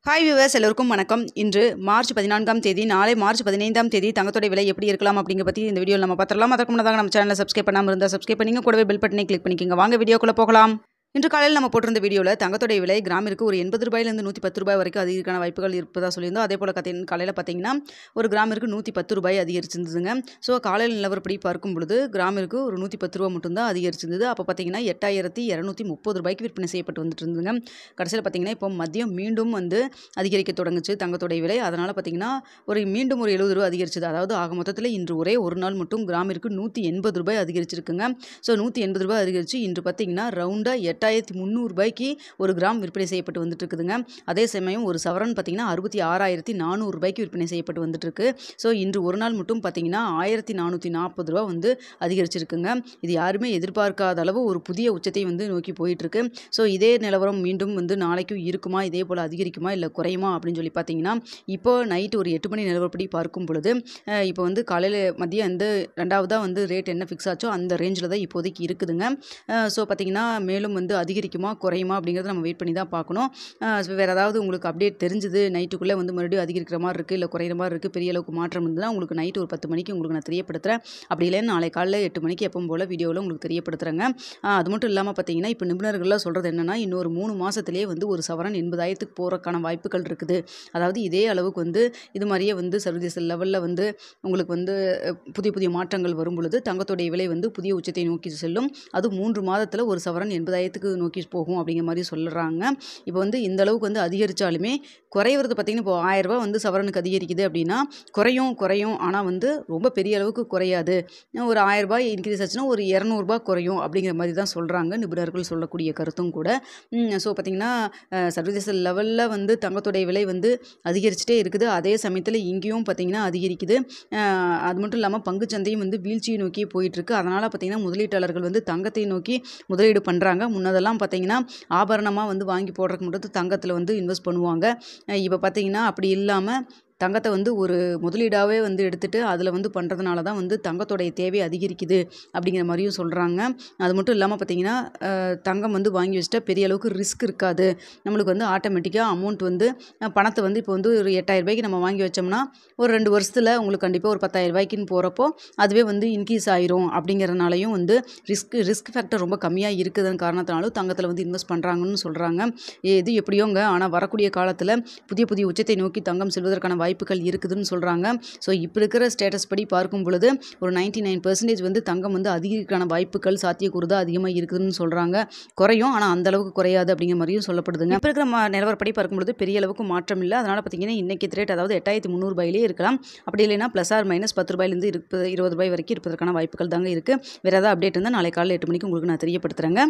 Hi viewers, எல்லோருக்கும் வணக்கம். இன்று மார்ச் 14ஆம் தேதி, நாளை மார்ச் 15ஆம் தேதி தங்கத்தோட விலை எப்படி இருக்கலாம் அப்படிங்கிற பற்றி இந்த வீடியோவில் நம்ம பார்த்துடலாம். அதற்கு முன்னதாக நம்ம சேனலை சப்ஸ்கிரைப் பண்ணாமல் இருந்தால் சப்ஸ்கிரைப் பண்ணிங்க, கூடவே பெல் பட்டனை கிளிக் பண்ணிக்கோங்க. வாங்க வீடியோக்குள்ளே போகலாம். இன்று காலையில் நம்ம போட்டிருந்த வீடியோவில் தங்கத்தோடைய விலை கிராமிற்கு ஒரு 80 ரூபாயிலிருந்து 110 ரூபாய் வரைக்கும் அதிகரிக்கான வாய்ப்புகள் இருப்பதாக சொல்லியிருந்தோம். அதே போல் காலையில் பார்த்தீங்கன்னா ஒரு கிராமிற்கு 110 ரூபாய் அதிகரிச்சிருந்ததுங்க. ஸோ காலையில் நிலவரப்படி பார்க்கும் பொழுது கிராமிற்கு ஒரு 110 ரூபா மட்டும்தான் அதிகரிச்சிருந்தது. அப்போ பார்த்தீங்கன்னா 8230 ரூபாய்க்கு விற்பனை செய்யப்பட்டு வந்துட்டு இருந்ததுங்க. கடைசியில் பார்த்தீங்கன்னா இப்போ மதியம் மீண்டும் அதிகரிக்க தொடங்குச்சு தங்கத்தோடைய விலை. அதனால் பார்த்தீங்கன்னா மீண்டும் ஒரு 70 ரூபா அதிகரிச்சது. அதாவது ஆக மொத்தத்தில் இன்று ஒரே ஒரு நாள் மட்டும் கிராமிற்கு 180 ரூபாய் அதிகரிச்சிருக்குங்க. ஸோ 180 ரூபாய் அதிகரித்து இன்று பார்த்தீங்கன்னா ரவுண்டாக 8300 ரூபாய்க்கு ஒரு கிராம் விற்பனை செய்யப்பட்டு வந்துட்டு இருக்குதுங்க. அதே சமயம் ஒரு சவரன் பார்த்தீங்கன்னா 66400 ரூபாய்க்கு விற்பனை செய்யப்பட்டு வந்துட்டு இருக்கு. ஸோ இன்று ஒரு நாள் மட்டும் பார்த்தீங்கன்னா 1440 ரூபா அதிகரிச்சிருக்குங்க. இது யாருமே எதிர்பார்க்காத அளவு ஒரு புதிய உச்சத்தை நோக்கி போயிட்டு இருக்கு. ஸோ இதே நிலவரம் மீண்டும் நாளைக்கும் இருக்குமா, இதே போல் அதிகரிக்குமா இல்லை குறையுமா அப்படின்னு சொல்லி பார்த்தீங்கன்னா இப்போ நைட்டு ஒரு 8 மணி நிலவரப்படி பார்க்கும் பொழுது இப்போ காலையில் மதியம் ரெண்டாவதாக ரேட் என்ன ஃபிக்ஸ் ஆச்சோ அந்த ரேஞ்சில் தான் இப்போதைக்கு இருக்குதுங்க. ஸோ பார்த்தீங்கன்னா மேலும் அதிகரிக்குமா குறையுமா அப்படிங்கிறத நம்ம வெயிட் பண்ணி தான் பார்க்கணும். வேறு ஏதாவது உங்களுக்கு அப்டேட் தெரிஞ்சுது நைட்டுக்குள்ளே மறுபடியும் அதிகரிக்கிற மாதிரி இருக்குது இல்லை குறையிற மாதிரி இருக்குது, பெரிய அளவுக்கு மாற்றம் இருந்ததுன்னா உங்களுக்கு நைட்டு ஒரு 10 மணிக்கு உங்களுக்கு நான் தெரியப்படுத்துகிறேன். அப்படி இல்லைன்னு நாளை காலையில் 8 மணிக்கு எப்பவும் போல் வீடியோவில் உங்களுக்கு தெரியப்படுத்துகிறேங்க. அது மட்டும் இல்லாமல் பார்த்தீங்கன்னா இப்போ நிபுணர்கள்லாம் சொல்கிறது என்னென்னா இன்னொரு 3 மாதத்துலேயே ஒரு சவரன் 80,000க்கு போகிறக்கான வாய்ப்புகள் இருக்குது. அதாவது இதே அளவுக்கு இது மாதிரியே சர்வதேச லெவலில் உங்களுக்கு புதிய புதிய மாற்றங்கள் வரும் பொழுது தங்கத்தோடைய விலை புதிய உச்சத்தை நோக்கி செல்லும். அது 3 மாதத்தில் ஒரு சவரன் 80,000க்கு நோக்கி போகும் அப்படிங்கிற மாதிரி சொல்கிறாங்க. இப்போ இந்த அளவுக்கு அதிகரித்தாலுமே குறையிறது பார்த்தீங்கன்னா இப்போ 1000 ரூபாய் சவரனுக்கு அதிகரிக்குது அப்படின்னா குறையும். ஆனால் ரொம்ப பெரிய அளவுக்கு குறையாது. ஒரு 1000 ரூபாய் இன்க்ரீஸ் ஆச்சுன்னா ஒரு 200 ரூபாய் குறையும் அப்படிங்கிற மாதிரி தான் சொல்கிறாங்க நிபுணர்கள் சொல்லக்கூடிய கருத்தும் கூட. ஸோ பார்த்தீங்கன்னா சர்வதேச லெவலில் தங்கத்தோடைய விலை அதிகரிச்சுட்டே இருக்குது. அதே சமயத்தில் இங்கேயும் பார்த்தீங்கன்னா அதிகரிக்குது. அது மட்டும் இல்லாமல் பங்குச்சந்தையும் வீழ்ச்சியை நோக்கி போயிட்டுருக்கு. அதனால் பார்த்தீங்கன்னா முதலீட்டாளர்கள் தங்கத்தை நோக்கி முதலீடு பண்ணுறாங்க. முன்னதெல்லாம் பார்த்தீங்கன்னா ஆபரணமாக வாங்கி போடுறதுக்கு மட்டும் தங்கத்தில் இன்வெஸ்ட் பண்ணுவாங்க. இப்போ பார்த்தீங்கன்னா அப்படி இல்லாமல் தங்கத்தை ஒரு முதலீடாகவே எடுத்துகிட்டு அதில் பண்ணுறதுனால தான் தங்கத்தோடைய தேவை அதிகரிக்குது அப்படிங்கிற மாதிரியும் சொல்கிறாங்க. அது மட்டும் இல்லாமல் பார்த்தீங்கன்னா தங்கம் வாங்கி வச்சுட்டா பெரிய அளவுக்கு ரிஸ்க் இருக்காது. நம்மளுக்கு ஆட்டோமேட்டிக்காக அமௌண்ட் பணத்தை இப்போ ஒரு 8000 ரூபாய்க்கு நம்ம வாங்கி வச்சோம்னா ஒரு 2 வருஷத்தில் உங்களுக்கு கண்டிப்பாக ஒரு 10,000 ரூபாய்க்குன்னு போகிறப்போ அதுவே இன்க்ரீஸ் ஆயிரும். அப்படிங்கிறனாலையும் ரிஸ்க் ஃபேக்டர் ரொம்ப கம்மியாக இருக்குதுன்னு காரணத்தினாலும் தங்கத்தில் இன்வெஸ்ட் பண்ணுறாங்கன்னு சொல்கிறாங்க. இது எப்படியோங்க, ஆனால் வரக்கூடிய காலத்தில் புதிய புதிய உச்சத்தை நோக்கி தங்கம் செல்வதற்கான வாய்ப்புகள் இருக்குதுன்னு சொல்கிறாங்க. ஸோ இப்போ இருக்கிற ஸ்டேட்டஸ் படி பார்க்கும் பொழுது ஒரு 99% தங்கம் அதிகரிக்கான வாய்ப்புகள் சாத்தியக்கூறு தான் அதிகமாக இருக்குதுன்னு சொல்கிறாங்க. குறையும், ஆனால் அந்த அளவுக்கு குறையாது அப்படிங்கிற மாதிரியும் சொல்லப்படுதுங்க. இப்போ இருக்கிற நிலவரப்படி பார்க்கும்பொழுது பெரிய அளவுக்கு மாற்றம் இல்லை. அதனால் பார்த்தீங்கன்னா இன்றைக்கி ரேட் அதாவது 8300 ரூபாயிலே இருக்கலாம். அப்படி இல்லைன்னா +/- 10 ரூபாயிலிருந்து 20 ரூபாய் வரைக்கும் இருப்பதற்கான வாய்ப்புகள் தாங்க இருக்குது. வேறு ஏதாவது அப்டேட் இருந்தால் நாளை காலையில் 8 மணிக்கு உங்களுக்கு நான் தெரியப்படுத்துகிறேங்க.